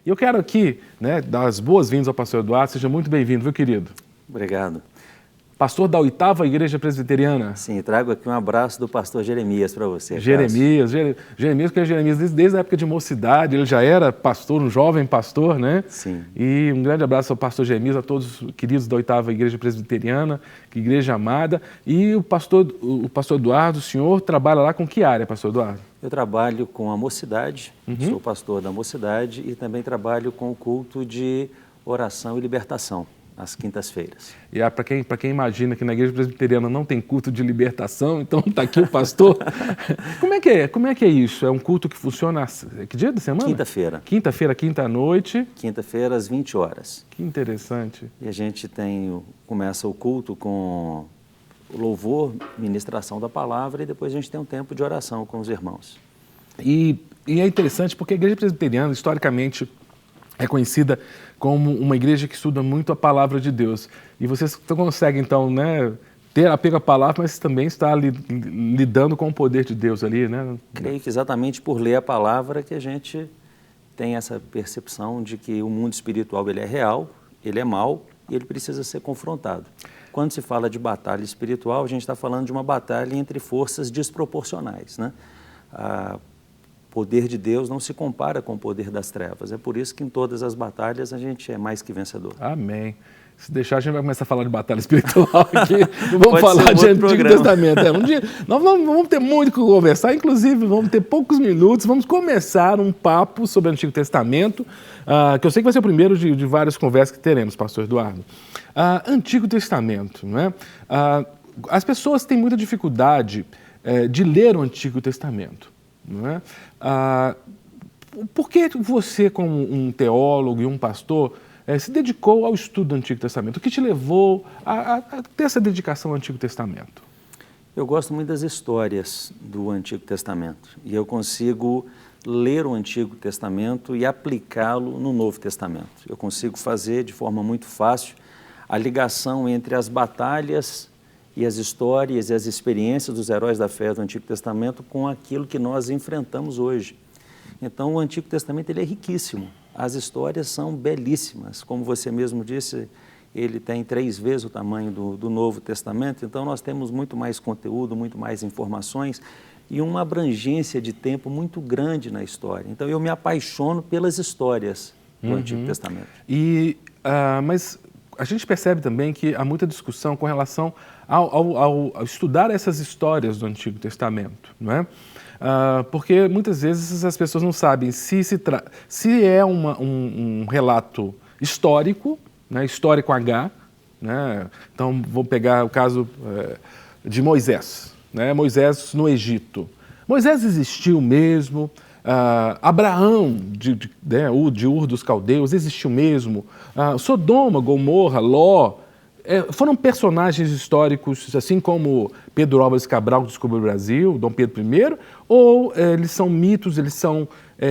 E eu quero aqui, né, dar as boas-vindas ao pastor Eduardo. Seja muito bem-vindo, viu, querido? Obrigado. Pastor da 8ª Igreja Presbiteriana. Sim, trago aqui um abraço do pastor Jeremias para você. Jeremias, porque Jeremias, desde a época de mocidade, ele já era pastor, um jovem pastor, né? Sim. E um grande abraço ao pastor Jeremias, a todos os queridos da 8ª Igreja Presbiteriana, que igreja amada. E o pastor Eduardo, o senhor trabalha lá com que área, pastor Eduardo? Eu trabalho com a mocidade, sou pastor da mocidade e também trabalho com o culto de oração e libertação, às quintas-feiras. E para quem imagina que na igreja presbiteriana não tem culto de libertação, então está aqui o pastor. Como é que é isso? É um culto que funciona, que dia da semana? Quinta-feira. Quinta-feira, quinta-noite. Quinta-feira, às 20 horas. Que interessante. E a gente começa o culto com o louvor, ministração da palavra e depois a gente tem um tempo de oração com os irmãos. E é interessante porque a igreja presbiteriana, historicamente, é conhecida como uma igreja que estuda muito a palavra de Deus. E vocês conseguem, então, né, ter apego à palavra, mas também está lidando com o poder de Deus ali, né? Creio que exatamente por ler a palavra que a gente tem essa percepção de que o mundo espiritual ele é real, ele é mau e ele precisa ser confrontado. Quando se fala de batalha espiritual, a gente está falando de uma batalha entre forças desproporcionais, né? O poder de Deus não se compara com o poder das trevas. É por isso que em todas as batalhas a gente é mais que vencedor. Amém. Se deixar, a gente vai começar a falar de batalha espiritual aqui. Não vamos falar de Antigo programa. Testamento. Um dia, nós vamos ter muito o que conversar, inclusive vamos ter poucos minutos. Vamos começar um papo sobre o Antigo Testamento, que eu sei que vai ser o primeiro de várias conversas que teremos, pastor Eduardo. Antigo Testamento, não é? As pessoas têm muita dificuldade de ler o Antigo Testamento. Não é? Por que você, como um teólogo e um pastor, se dedicou ao estudo do Antigo Testamento? O que te levou a ter essa dedicação ao Antigo Testamento? Eu gosto muito das histórias do Antigo Testamento e eu consigo ler o Antigo Testamento e aplicá-lo no Novo Testamento. Eu consigo fazer de forma muito fácil a ligação entre as batalhas e as histórias e as experiências dos heróis da fé do Antigo Testamento com aquilo que nós enfrentamos hoje. Então, o Antigo Testamento ele é riquíssimo. As histórias são belíssimas. Como você mesmo disse, ele tem 3 vezes o tamanho do Novo Testamento. Então, nós temos muito mais conteúdo, muito mais informações e uma abrangência de tempo muito grande na história. Então, eu me apaixono pelas histórias do Antigo Testamento. Mas a gente percebe também que há muita discussão com relação ao estudar essas histórias do Antigo Testamento, não é? Porque muitas vezes as pessoas não sabem se é um relato histórico, né, história com H, né? Então vou pegar o caso de Moisés, né? Moisés no Egito. Moisés existiu mesmo. Abraão, de Ur dos Caldeus, existiu mesmo. Sodoma, Gomorra, Ló, foram personagens históricos, assim como Pedro Álvares Cabral, que descobriu o Brasil, Dom Pedro I, ou eles são mitos, eles são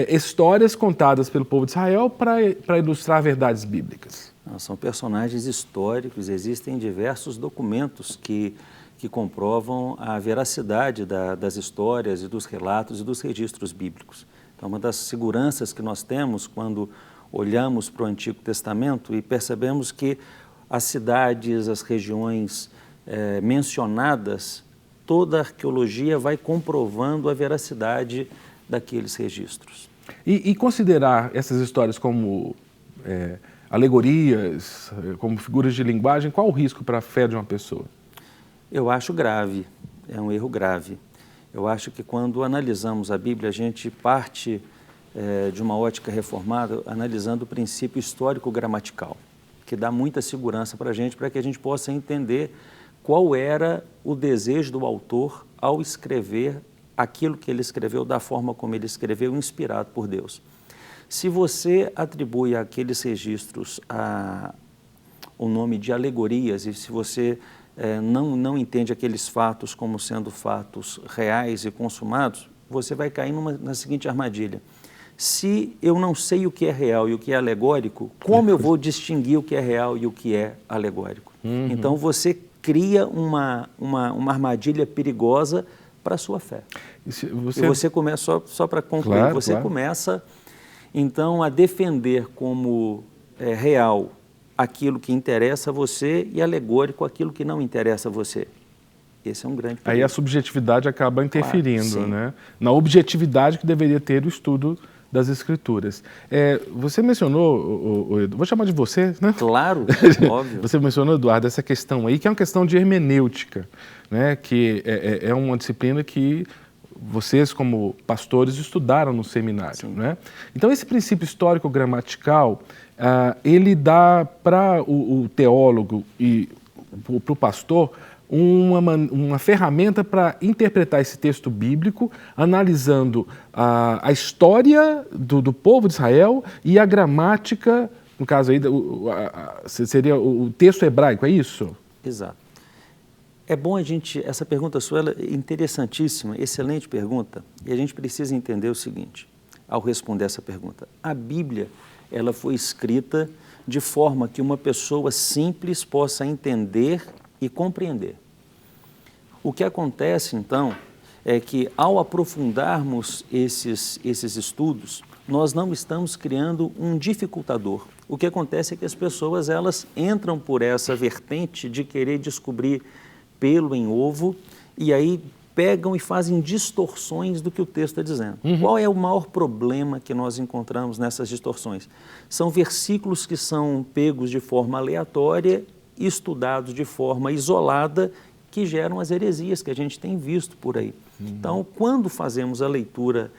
histórias contadas pelo povo de Israel para ilustrar verdades bíblicas? Não, são personagens históricos, existem diversos documentos que comprovam a veracidade das histórias e dos relatos e dos registros bíblicos. Então, uma das seguranças que nós temos quando olhamos para o Antigo Testamento e percebemos que as cidades, as regiões mencionadas, toda a arqueologia vai comprovando a veracidade daqueles registros. E considerar essas histórias como alegorias, como figuras de linguagem, qual o risco para a fé de uma pessoa? Eu acho grave, é um erro grave. Eu acho que quando analisamos a Bíblia, a gente parte de uma ótica reformada, analisando o princípio histórico-gramatical, que dá muita segurança para que a gente possa entender qual era o desejo do autor ao escrever aquilo que ele escreveu, da forma como ele escreveu, inspirado por Deus. Se você atribui àqueles registros o nome de alegorias, e se você não entende aqueles fatos como sendo fatos reais e consumados, você vai cair na seguinte armadilha. Se eu não sei o que é real e o que é alegórico, como eu vou distinguir o que é real e o que é alegórico? Uhum. Então você cria uma armadilha perigosa para a sua fé. E você começa, só para concluir, começa Então, a defender como real aquilo que interessa a você e alegórico aquilo que não interessa a você. Esse é um grande perigo. Aí a subjetividade acaba interferindo, Claro, né? Na objetividade que deveria ter o estudo das Escrituras. Você mencionou, vou chamar de você, né? Claro, óbvio. Você mencionou, Eduardo, essa questão aí, que é uma questão de hermenêutica, né? Que é uma disciplina que vocês, como pastores, estudaram no seminário, né? Então, esse princípio histórico-gramatical, ele dá para o teólogo e para o pastor uma ferramenta para interpretar esse texto bíblico, analisando a história do povo de Israel e a gramática, no caso aí, seria o texto hebraico, é isso? Exato. É bom essa pergunta sua ela é interessantíssima, excelente pergunta, e a gente precisa entender o seguinte, ao responder essa pergunta. A Bíblia, ela foi escrita de forma que uma pessoa simples possa entender e compreender. O que acontece, então, é que ao aprofundarmos esses estudos, nós não estamos criando um dificultador. O que acontece é que as pessoas elas entram por essa vertente de querer descobrir pelo em ovo e aí pegam e fazem distorções do que o texto está dizendo. Qual é o maior problema que nós encontramos nessas distorções? São versículos que são pegos de forma aleatória, estudados de forma isolada, que geram as heresias que a gente tem visto por aí. Então, quando fazemos a leitura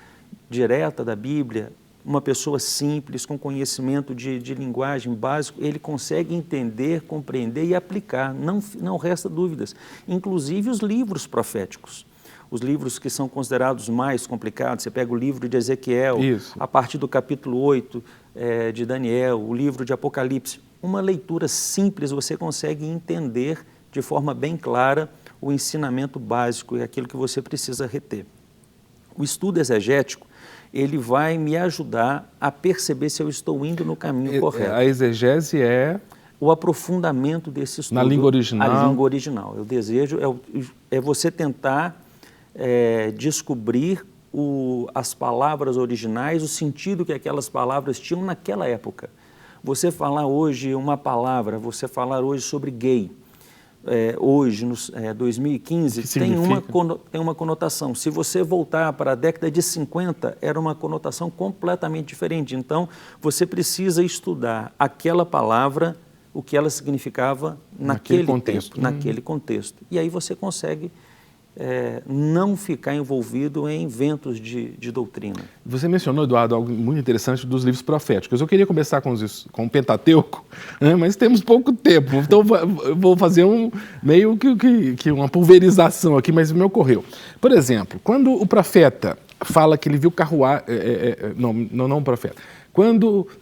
direta da Bíblia, uma pessoa simples, com conhecimento de linguagem básico, ele consegue entender, compreender e aplicar, não resta dúvidas. Inclusive os livros proféticos, os livros que são considerados mais complicados, você pega o livro de Ezequiel, a partir do capítulo 8 de Daniel, o livro de Apocalipse, uma leitura simples, você consegue entender de forma bem clara o ensinamento básico e aquilo que você precisa reter. O estudo exegético, ele vai me ajudar a perceber se eu estou indo no caminho correto. A exegese é o aprofundamento desse estudo. Na língua original. A língua original. O desejo é você tentar descobrir as palavras originais, o sentido que aquelas palavras tinham naquela época. Você falar hoje uma palavra, você falar hoje sobre gay, hoje, no 2015, tem uma conotação. Se você voltar para a década de 50, era uma conotação completamente diferente. Então, você precisa estudar aquela palavra, o que ela significava naquele contexto. Tempo, naquele contexto. E aí você consegue não ficar envolvido em ventos de doutrina. Você mencionou, Eduardo, algo muito interessante dos livros proféticos. Eu queria começar com o Pentateuco, né, mas temos pouco tempo, então eu vou fazer meio que uma pulverização aqui, mas me ocorreu. Por exemplo, quando o profeta fala que ele viu carruagem... não o profeta.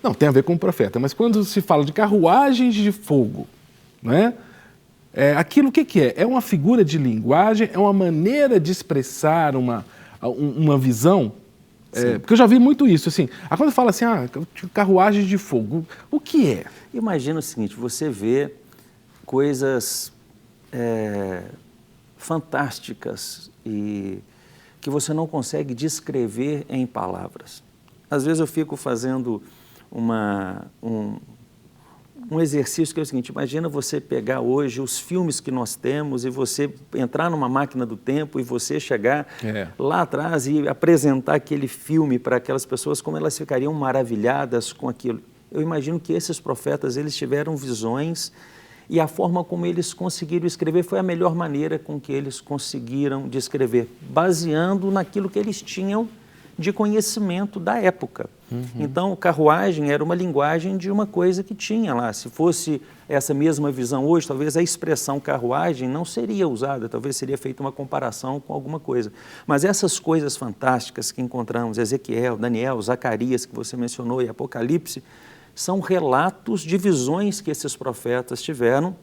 Não, tem a ver com o profeta, mas quando se fala de carruagens de fogo, não é? Aquilo o que é? É uma figura de linguagem, é uma maneira de expressar uma visão? Porque eu já vi muito isso, assim. Quando fala assim, carruagem de fogo, o que é? Imagina o seguinte, você vê coisas fantásticas e que você não consegue descrever em palavras. Às vezes eu fico fazendo um exercício que é o seguinte, imagina você pegar hoje os filmes que nós temos e você entrar numa máquina do tempo e você chegar lá atrás e apresentar aquele filme para aquelas pessoas, como elas ficariam maravilhadas com aquilo. Eu imagino que esses profetas, eles tiveram visões e a forma como eles conseguiram escrever foi a melhor maneira com que eles conseguiram descrever, baseando naquilo que eles tinham de conhecimento da época. Então, carruagem era uma linguagem de uma coisa que tinha lá. Se fosse essa mesma visão hoje, talvez a expressão carruagem não seria usada, talvez seria feita uma comparação com alguma coisa. Mas essas coisas fantásticas que encontramos, Ezequiel, Daniel, Zacarias, que você mencionou, e Apocalipse, são relatos de visões que esses profetas tiveram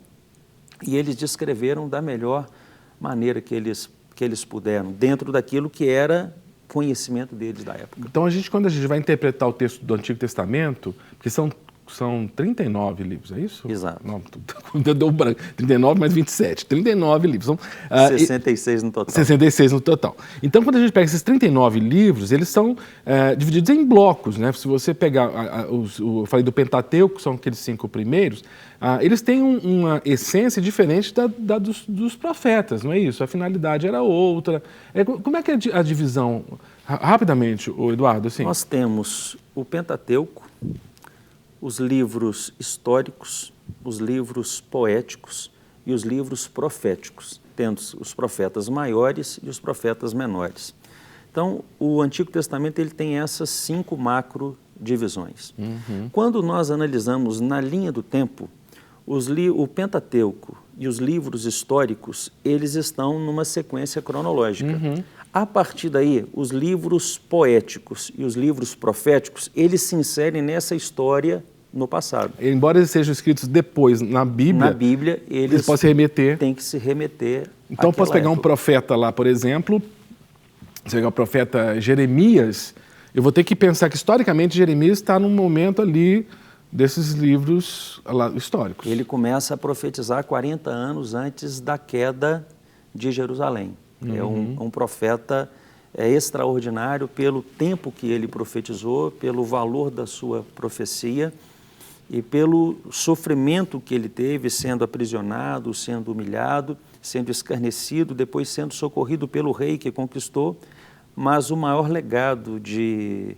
e eles descreveram da melhor maneira que eles puderam, dentro daquilo que era conhecimento deles da época. Então, quando a gente vai interpretar o texto do Antigo Testamento, porque são são 39 livros, é isso? Exato. Não, deu branco. 39 mais 27, 39 livros. São, 66 no total. 66 no total. Então, quando a gente pega esses 39 livros, eles são divididos em blocos, né? Se você pegar, eu falei do Pentateuco, que são aqueles 5 primeiros, eles têm uma essência diferente dos profetas, não é isso? A finalidade era outra. Como é que é a divisão? Rapidamente, Eduardo. Assim. Nós temos o Pentateuco, os livros históricos, os livros poéticos e os livros proféticos, tendo os profetas maiores e os profetas menores. Então, o Antigo Testamento ele tem essas 5 macro divisões. Quando nós analisamos na linha do tempo, o Pentateuco e os livros históricos, eles estão numa sequência cronológica. A partir daí, os livros poéticos e os livros proféticos, eles se inserem nessa história no passado. Embora eles sejam escritos depois na Bíblia, eles podem se remeter. Tem que se remeter. Então, eu posso pegar um profeta lá, por exemplo, se pegar o profeta Jeremias, eu vou ter que pensar que, historicamente, Jeremias está num momento ali desses livros históricos. Ele começa a profetizar 40 anos antes da queda de Jerusalém. É um profeta extraordinário pelo tempo que ele profetizou, pelo valor da sua profecia e pelo sofrimento que ele teve sendo aprisionado, sendo humilhado, sendo escarnecido, depois sendo socorrido pelo rei que conquistou. Mas o maior legado de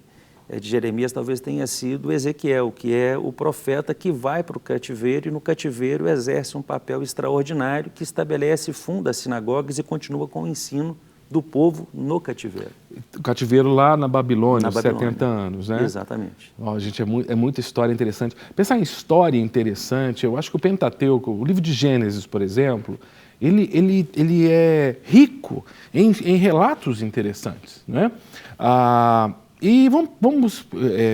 Jeremias talvez tenha sido Ezequiel, que é o profeta que vai para o cativeiro e no cativeiro exerce um papel extraordinário que estabelece e funda as sinagogas e continua com o ensino do povo no cativeiro. O cativeiro lá na Babilônia, 70 anos, né? Exatamente. Gente, é muita história interessante. Pensar em história interessante, eu acho que o Pentateuco, o livro de Gênesis, por exemplo, ele é rico em relatos interessantes, né? E vamos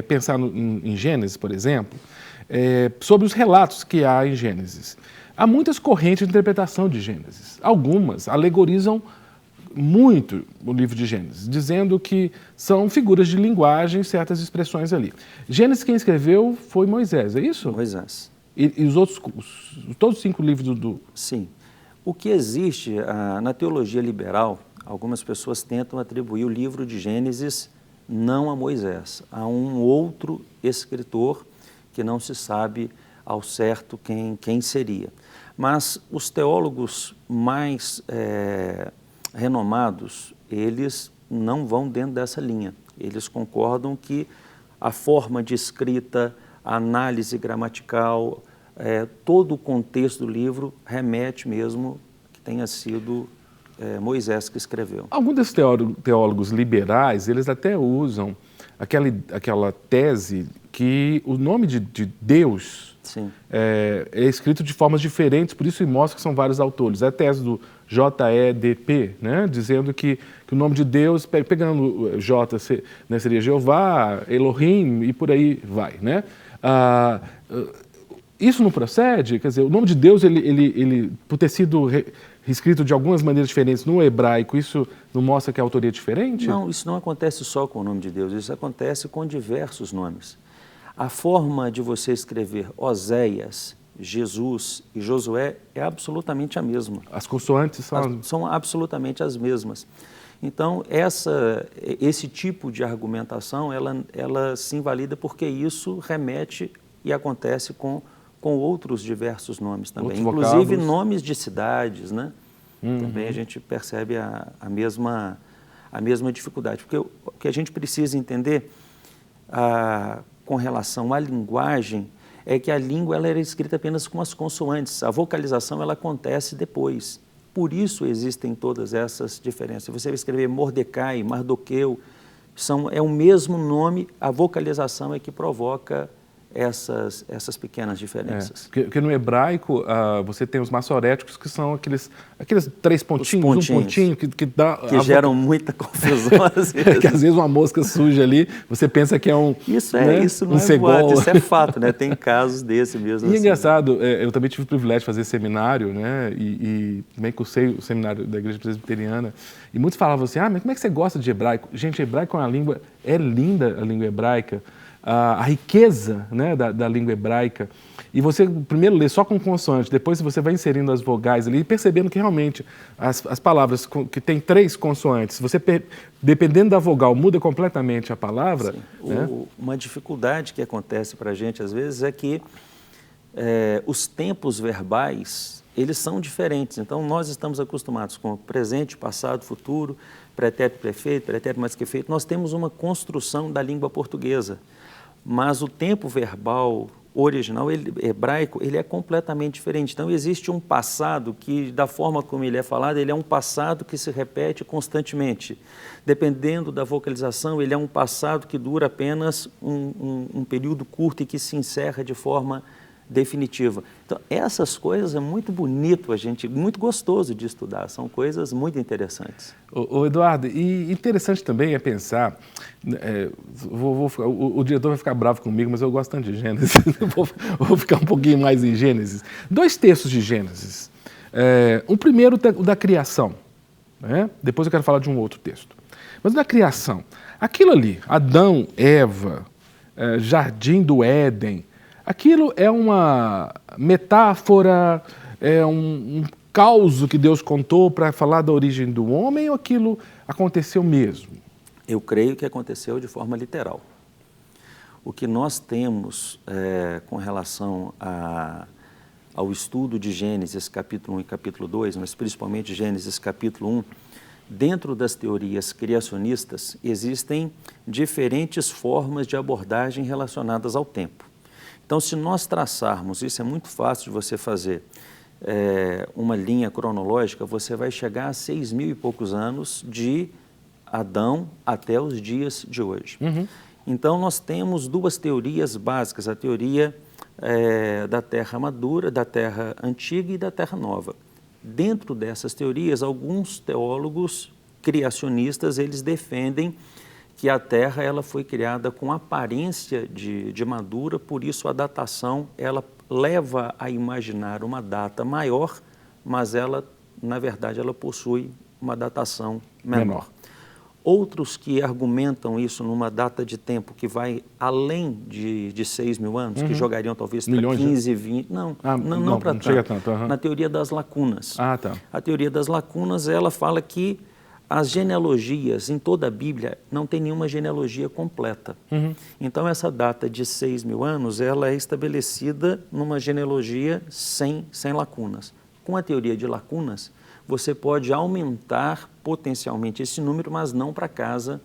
pensar em Gênesis, por exemplo, sobre os relatos que há em Gênesis. Há muitas correntes de interpretação de Gênesis. Algumas alegorizam muito o livro de Gênesis, dizendo que são figuras de linguagem, certas expressões ali. Gênesis quem escreveu foi Moisés, é isso? Moisés. E os outros, todos os 5 livros Sim. O que existe na teologia liberal, algumas pessoas tentam atribuir o livro de Gênesis não a Moisés, a um outro escritor que não se sabe ao certo quem seria. Mas os teólogos mais renomados, eles não vão dentro dessa linha. Eles concordam que a forma de escrita, a análise gramatical, todo o contexto do livro remete mesmo que tenha sido Moisés que escreveu. Alguns desses teólogos liberais, eles até usam aquela tese que o nome de Deus é escrito de formas diferentes, por isso mostra que são vários autores. É a tese do JEDP, né? Dizendo que o nome de Deus, pegando J, né, seria Jeová, Elohim e por aí vai, né? Isso não procede? Quer dizer, o nome de Deus, ele por ter sido escrito de algumas maneiras diferentes no hebraico, isso não mostra que a autoria é diferente? Não, isso não acontece só com o nome de Deus, isso acontece com diversos nomes. A forma de você escrever Oséias, Jesus e Josué é absolutamente a mesma. As consoantes são absolutamente as mesmas. Então, esse tipo de argumentação, ela se invalida porque isso remete e acontece com outros diversos nomes também, inclusive nomes de cidades, né? Também a gente percebe a mesma dificuldade. Porque o que a gente precisa entender com relação à linguagem é que a língua ela era escrita apenas com as consoantes, a vocalização ela acontece depois. Por isso existem todas essas diferenças. Você vai escrever Mordecai, Mardoqueu, é o mesmo nome, a vocalização é que provoca essas pequenas diferenças. Porque no hebraico você tem os massoréticos, que são aqueles 3 pontinhos, um pontinho que dá... Que geram muita confusão às vezes. Que às vezes uma mosca suja ali, você pensa que é um... Isso não um é boato, isso é fato, né? Tem casos desse mesmo. E é engraçado, eu também tive o privilégio de fazer seminário, né? E também cursei o seminário da Igreja Presbiteriana, e muitos falavam assim, mas como é que você gosta de hebraico? Gente, hebraico é uma língua, é linda a língua hebraica. a riqueza, né, da língua hebraica, e você primeiro lê só com consoante, depois você vai inserindo as vogais ali, e percebendo que realmente as palavras que têm 3 consoantes, dependendo da vogal, muda completamente a palavra. Né? Uma dificuldade que acontece para a gente, às vezes, é que os tempos verbais, eles são diferentes. Então, nós estamos acostumados com presente, passado, futuro, pretérito perfeito, pretérito mais que feito. Nós temos uma construção da língua portuguesa, mas o tempo verbal original, hebraico, ele é completamente diferente. Então, existe um passado que, da forma como ele é falado, ele é um passado que se repete constantemente. Dependendo da vocalização, ele é um passado que dura apenas um período curto e que se encerra de forma definitiva. Então, essas coisas é muito bonito, muito gostoso de estudar, são coisas muito interessantes. Ô Eduardo, e interessante também é pensar, o diretor vai ficar bravo comigo, mas eu gosto tanto de Gênesis, vou ficar um pouquinho mais em Gênesis. 2 textos de Gênesis. O primeiro, o da criação, né? Depois eu quero falar de um outro texto. Mas da criação, aquilo ali, Adão, Eva, Jardim do Éden, aquilo é uma metáfora, é um caos que Deus contou para falar da origem do homem, ou aquilo aconteceu mesmo? Eu creio que aconteceu de forma literal. O que nós temos com relação ao estudo de Gênesis capítulo 1 e capítulo 2, mas principalmente Gênesis capítulo 1, dentro das teorias criacionistas existem diferentes formas de abordagem relacionadas ao tempo. Então, se nós traçarmos, isso é muito fácil de você fazer, uma linha cronológica, você vai chegar a 6.000 e poucos anos de Adão até os dias de hoje. Uhum. Então, nós temos 2 teorias básicas, a teoria da Terra madura, da Terra antiga e da Terra nova. Dentro dessas teorias, alguns teólogos criacionistas, eles defendem que a Terra ela foi criada com aparência de madura, por isso a datação ela leva a imaginar uma data maior, mas ela, na verdade, ela possui uma datação menor. Outros que argumentam isso numa data de tempo que vai além de 6.000 anos, que jogariam talvez para 15, 20... Não para tanto. Chega tanto. Na teoria das lacunas. Tá. A teoria das lacunas, ela fala que as genealogias, em toda a Bíblia, não tem nenhuma genealogia completa. Uhum. Então, essa data de 6.000 anos, ela é estabelecida numa genealogia sem lacunas. Com a teoria de lacunas, você pode aumentar potencialmente esse número, mas não para casa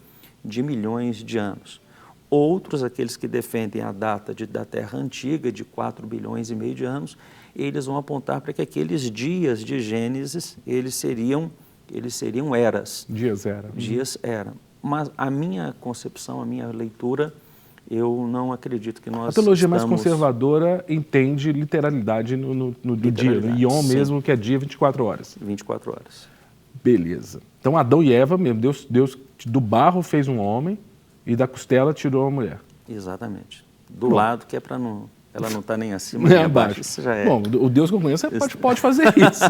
de milhões de anos. Outros, aqueles que defendem a data da Terra Antiga, de 4,5 bilhões de anos, eles vão apontar para que aqueles dias de Gênesis, eles seriam eras. Dias era. Dias era. Mas a minha concepção, a minha leitura, eu não acredito que nós A teologia mais conservadora entende literalidade no dia, no Yom mesmo, que é dia 24 horas. 24 horas. Beleza. Então, Adão e Eva, mesmo, Deus do barro fez um homem e da costela tirou uma mulher. Exatamente. Do lado que é para não... Ela não está nem acima nem abaixo. Isso já é. Bom, o Deus que eu conheço pode fazer isso.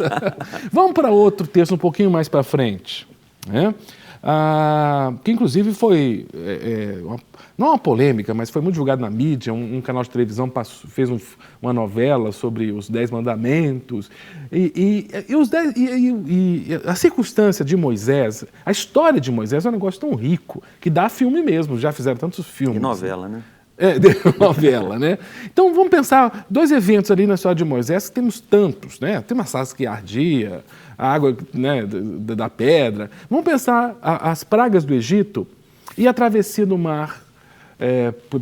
Vamos para outro texto um pouquinho mais para frente. Né? Que inclusive foi, não uma polêmica, mas foi muito divulgado na mídia, um canal de televisão fez uma novela sobre os 10 mandamentos, e a circunstância de Moisés, a história de Moisés é um negócio tão rico, que dá filme mesmo, já fizeram tantos filmes. E novela, né? Novela, né? Então vamos pensar 2 eventos ali na história de Moisés, que temos tantos, né? Tem uma sarça que ardia, a água, né, da pedra. Vamos pensar as pragas do Egito e a travessia do mar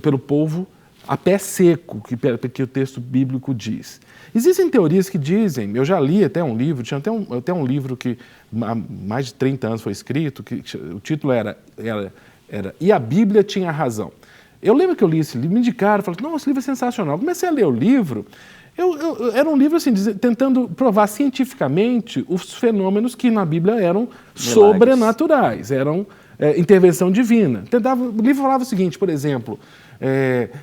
pelo povo a pé seco, que o texto bíblico diz. Existem teorias que dizem, eu já li até um livro, tinha até um livro que há mais de 30 anos foi escrito, que o título era E a Bíblia tinha razão. Eu lembro que eu li esse livro, me indicaram, falaram, não, esse livro é sensacional. Comecei a ler o livro, era um livro assim, tentando provar cientificamente os fenômenos que na Bíblia eram sobrenaturais, eram intervenção divina. O livro falava o seguinte, por exemplo,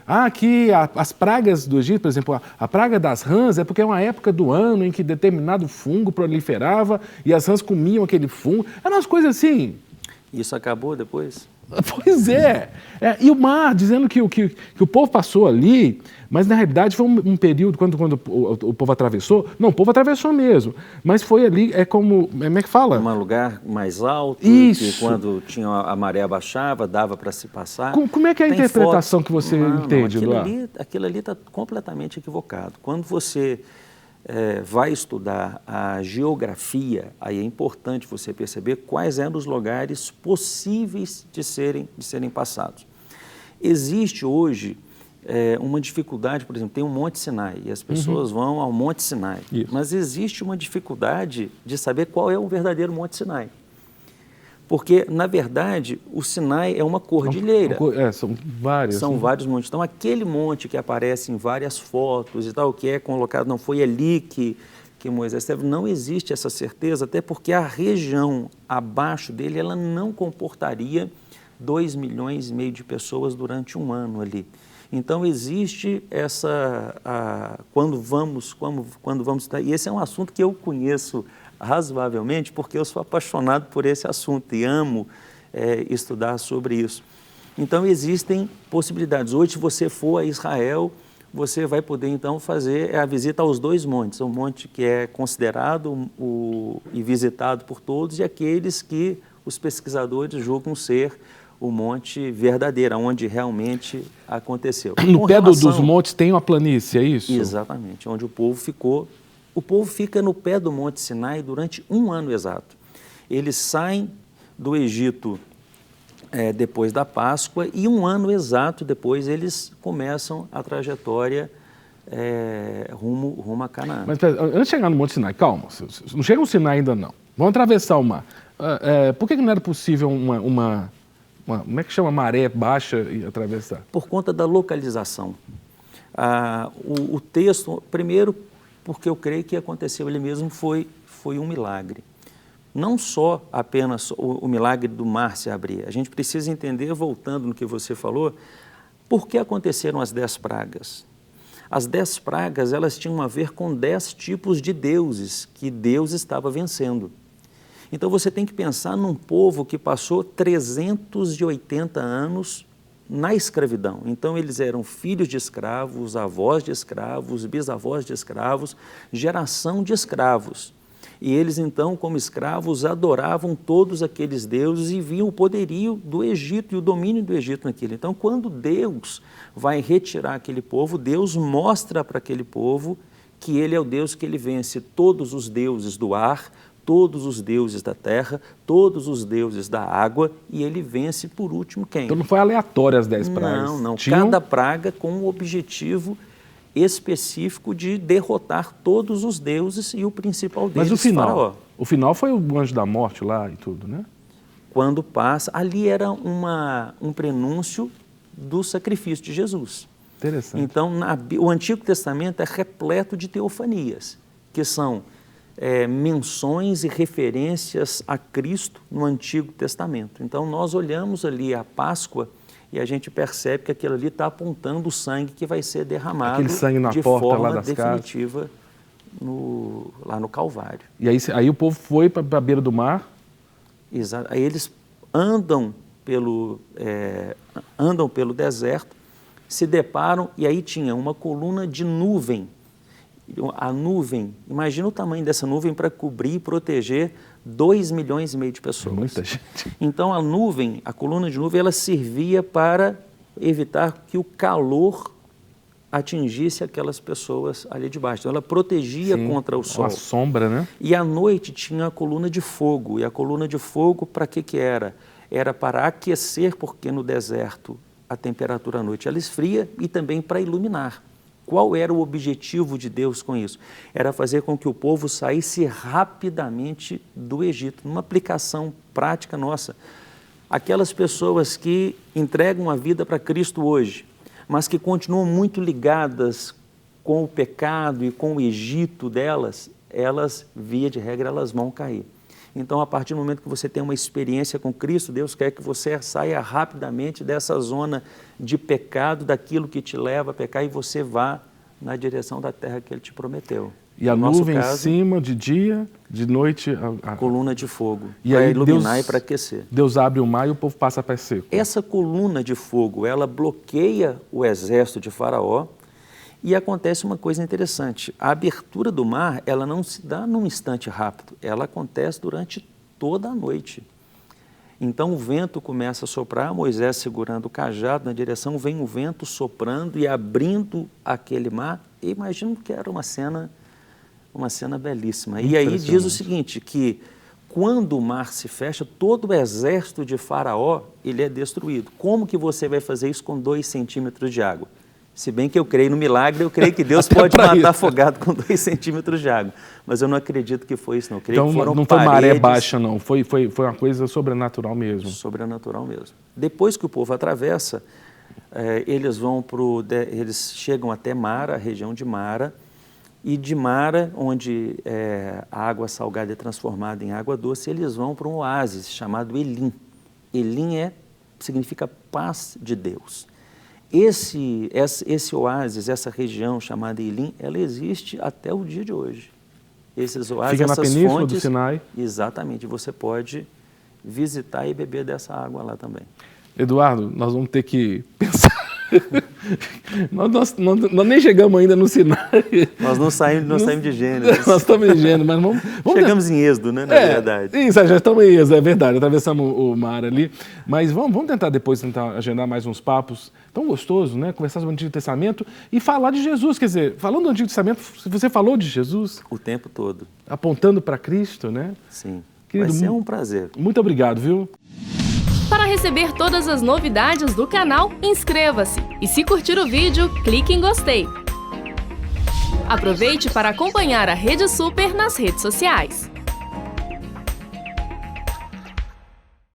aqui as pragas do Egito, por exemplo, a praga das rãs é porque é uma época do ano em que determinado fungo proliferava e as rãs comiam aquele fungo. Eram umas coisas assim. Isso acabou depois? Pois é. E o mar, dizendo que o povo passou ali, mas na realidade foi um período, quando o povo atravessou, não, o povo atravessou mesmo, mas foi ali, como é que fala? Um lugar mais alto, Isso. que quando tinha a maré baixava, dava para se passar. Como é que é a interpretação que você entende, Eduardo? Aquilo ali está completamente equivocado. Quando você vai estudar a geografia, aí é importante você perceber quais eram os lugares possíveis de serem passados. Existe hoje uma dificuldade, por exemplo, tem o Monte Sinai e as pessoas vão ao Monte Sinai, mas existe uma dificuldade de saber qual é o verdadeiro Monte Sinai. Porque, na verdade, o Sinai é uma cordilheira. São vários. São vários montes. Então, aquele monte que aparece em várias fotos e tal, que é colocado, não foi ali que Moisés esteve, não existe essa certeza, até porque a região abaixo dele, ela não comportaria 2,5 milhões de pessoas durante um ano ali. Então, existe quando vamos, e esse é um assunto que eu conheço razoavelmente, porque eu sou apaixonado por esse assunto e amo estudar sobre isso. Então, existem possibilidades. Hoje, se você for a Israel, você vai poder, então, fazer a visita aos 2 montes. Um monte que é considerado e visitado por todos e aqueles que os pesquisadores julgam ser o monte verdadeiro, onde realmente aconteceu. No pé dos montes tem uma planície, é isso? Exatamente, onde o povo ficou. O povo fica no pé do Monte Sinai durante um ano exato. Eles saem do Egito depois da Páscoa e um ano exato depois eles começam a trajetória rumo a Canaã. Mas antes de chegar no Monte Sinai, calma, não chega no Sinai ainda não. Vamos atravessar o mar. Por que não era possível como é que chama, maré baixa e atravessar? Por conta da localização. O texto, primeiro, porque eu creio que aconteceu ali mesmo, foi um milagre. Não só apenas o milagre do mar se abrir. A gente precisa entender, voltando no que você falou, por que aconteceram as 10 pragas. As 10 pragas, elas tinham a ver com 10 tipos de deuses que Deus estava vencendo. Então você tem que pensar num povo que passou 380 anos na escravidão. Então eles eram filhos de escravos, avós de escravos, bisavós de escravos, geração de escravos. E eles então, como escravos, adoravam todos aqueles deuses e viam o poderio do Egito e o domínio do Egito naquilo. Então, quando Deus vai retirar aquele povo, Deus mostra para aquele povo que Ele é o Deus que Ele vence todos os deuses do ar, todos os deuses da terra, todos os deuses da água, e Ele vence por último quem? Então não foi aleatório as 10 pragas? Não. Cada praga com um objetivo específico de derrotar todos os deuses e o principal deles, Mas o final? Faraó. O final foi o anjo da morte lá e tudo, né? Quando passa, ali era um prenúncio do sacrifício de Jesus. Interessante. Então, o Antigo Testamento é repleto de teofanias, que são menções e referências a Cristo no Antigo Testamento. Então, nós olhamos ali a Páscoa e a gente percebe que aquilo ali está apontando o sangue que vai ser derramado aquele sangue na de porta forma lá das definitiva lá no Calvário. E aí o povo foi para a beira do mar? Exato. Aí eles andam pelo deserto, se deparam e aí tinha uma coluna de nuvem. A nuvem, imagina o tamanho dessa nuvem para cobrir e proteger 2,5 milhões de pessoas. Muita gente. Então a coluna de nuvem, ela servia para evitar que o calor atingisse aquelas pessoas ali de baixo. Então ela protegia contra o sol. A sombra, né? E à noite tinha a coluna de fogo. E a coluna de fogo para que era? Era para aquecer, porque no deserto a temperatura à noite ela esfria, e também para iluminar. Qual era o objetivo de Deus com isso? Era fazer com que o povo saísse rapidamente do Egito, numa aplicação prática nossa. Aquelas pessoas que entregam a vida para Cristo hoje, mas que continuam muito ligadas com o pecado e com o Egito delas, via de regra, elas vão cair. Então, a partir do momento que você tem uma experiência com Cristo, Deus quer que você saia rapidamente dessa zona de pecado, daquilo que te leva a pecar, e você vá na direção da terra que ele te prometeu. E a No nosso nuvem caso, em cima de dia, de noite... coluna de fogo, E para aí iluminar Deus- e para aquecer. Deus abre o mar e o povo passa a pé seco. Essa coluna de fogo, ela bloqueia o exército de Faraó e acontece uma coisa interessante. A abertura do mar, ela não se dá num instante rápido, ela acontece durante toda a noite. Então o vento começa a soprar, Moisés segurando o cajado na direção, vem o vento soprando e abrindo aquele mar. E imagino que era uma cena belíssima. E aí diz o seguinte, que quando o mar se fecha, todo o exército de Faraó, ele é destruído. Como que você vai fazer isso com 2 centímetros de água? Se bem que eu creio no milagre, eu creio que Deus pode pra matar isso. afogado com 2 centímetros de água. Mas eu não acredito que foi isso, não. Eu creio Então que foram não foi maré paredes. baixa, não. Foi uma coisa sobrenatural mesmo. Sobrenatural mesmo. Depois que o povo atravessa, eles chegam até Mara, a região de Mara, e de Mara, onde a água salgada é transformada em água doce, eles vão para um oásis chamado Elim. Elim significa paz de Deus. Esse oásis, essa região chamada Elim, ela existe até o dia de hoje. Esses oásis, Fica na essas península fontes, do Sinai. Exatamente, você pode visitar e beber dessa água lá também. Eduardo, nós vamos ter que pensar. nós nem chegamos ainda no Sinai. Nós não saímos de Gênesis. Nós estamos em Gênesis, mas vamos Chegamos em Êxodo, né, na verdade. Isso, já estamos em Êxodo, é verdade, atravessamos o mar ali. Mas vamos tentar depois agendar mais uns papos. Tão gostoso, né? Conversar sobre o Antigo Testamento e falar de Jesus. Quer dizer, falando do Antigo Testamento, você falou de Jesus, O tempo todo. apontando para Cristo, né? Sim. Querido, Vai ser um prazer. Muito obrigado, viu? Para receber todas as novidades do canal, inscreva-se. E se curtir o vídeo, clique em gostei. Aproveite para acompanhar a Rede Super nas redes sociais.